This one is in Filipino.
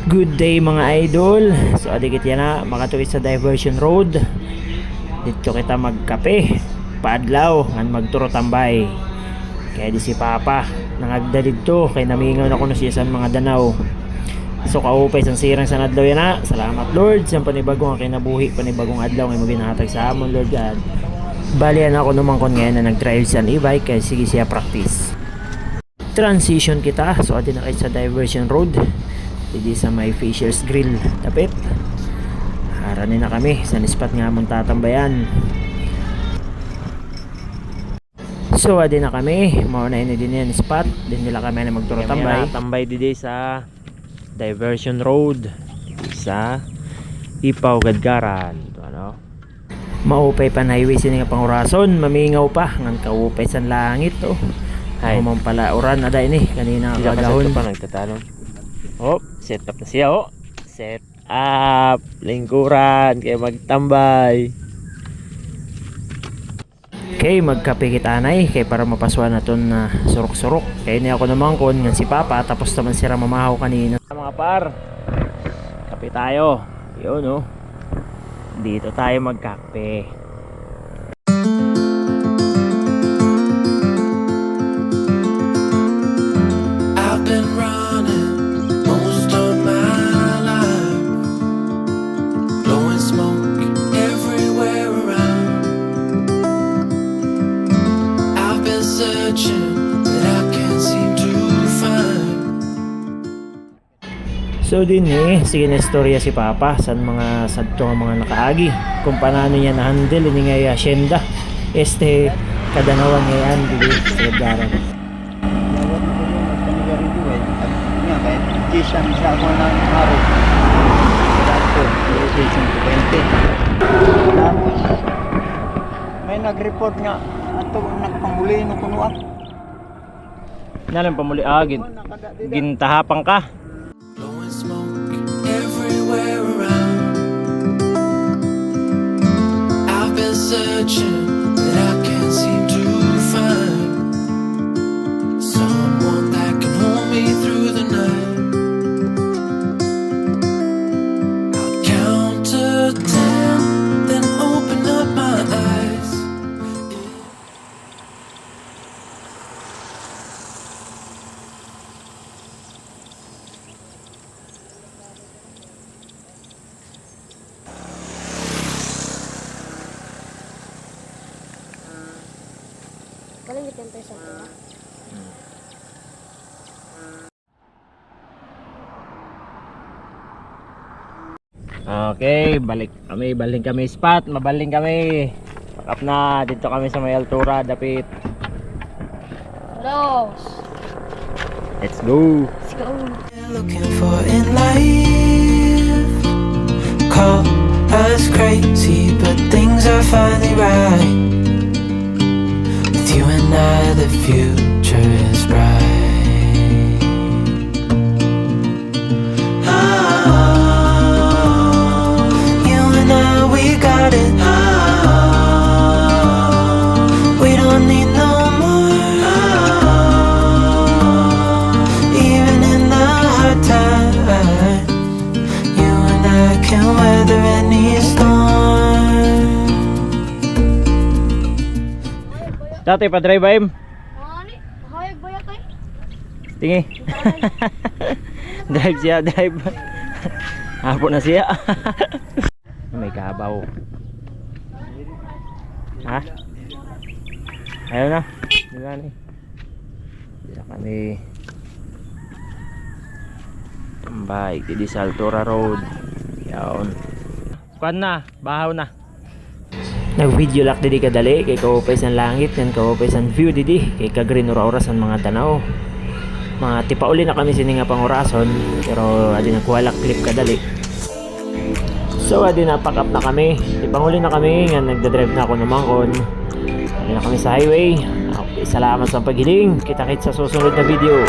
Good day mga idol. So adikit yan na makatuwi sa Diversion Road. Dito kita magkape paadlaw ngan magturo tambay. Kaya di si Papa nangagda dito kay namingaw na kuno siya sa mga danaw. So kaupay sang sirang sa adlaw yan na. Salamat Lord sa panibagong ang kinabuhi, panibagong adlaw ngay maginahatag sa amon Lord God. Balian ako naman kon ngayon na nag-drive sa e-bike kaya sige siya practice. Transition kita. So adin na kay sa Diversion Road. Didi sa may Fisher's Grill dapit. Harani na kami sa spot nga mong tatambayan. So adi na kami, mao na ini din yan spot. Din nila kami na magturo tambay. Tambay didi sa Diversion Road sa Ipaw Gadgaran. To ano? Maupay pan highway sini nga pangurason, mamingaw pa ngan kaupay san langit to. Ay mo pala oran ada ini kanina kagahon pa nagtatanong. Oh, set up na siya oh. Set up, lingkuran kay magtambay. Okay, magkape kita anay kay para mapaswan naton na surok-surok. Kay ni ako naman kon ngan si Papa tapos naman sira mamahaw kanina. Mga par. Kape tayo. 'Yun oh. Dito tayo magkape. So din sige na istorya si Papa sa mga sadto nga mga nakaagi kung paano niya na handle ini nga asyenda kadanawan ngayon dili sa Gadgaran. May nag-report nga ato nagpamuli no kuno ak. Nalang pamuli gintahapang ka. Smoke everywhere around. I've been searching, but I can't seem to find someone that can hold me through the night. I'll count to 10, then open up my eyes. Paling di 10% ya. Okay, balik kami spot, mabaling kami. Pakap na dito kami sa may altura dapit. Los. Let's go. Let's go. Looking for in life. Call us crazy, but things are finally right. With you and I, the future is bright. Oh, you and I, we got it. Oh, we don't need no more. Oh, even in the hard time, you and I can weather any storm. Dati pa drive ba im? Ani, hayag ba yatay? Tingi. drive. Hapo na siya. May kabaw. Ha? Ayaw na. Diba ni? Dito kami. Tambay. Didi sa Altura Road. Yaon. Kuan na. Bahaw na. Nag-video lak didi kadali. Kay kaupay sa langit. Yan kaupay sa view didi. Kay ka-green ora-ora sa mga tanaw. Mga tipauli na kami sini nga pangurason. Pero adi nagkuha clip kadali. So adi na pack up na kami. Tipanguli na kami. Nga nagdadrive na ako naman kon. Adi na kami sa highway. Okay, salamat sa paghiling. Kita-kits sa susunod na video.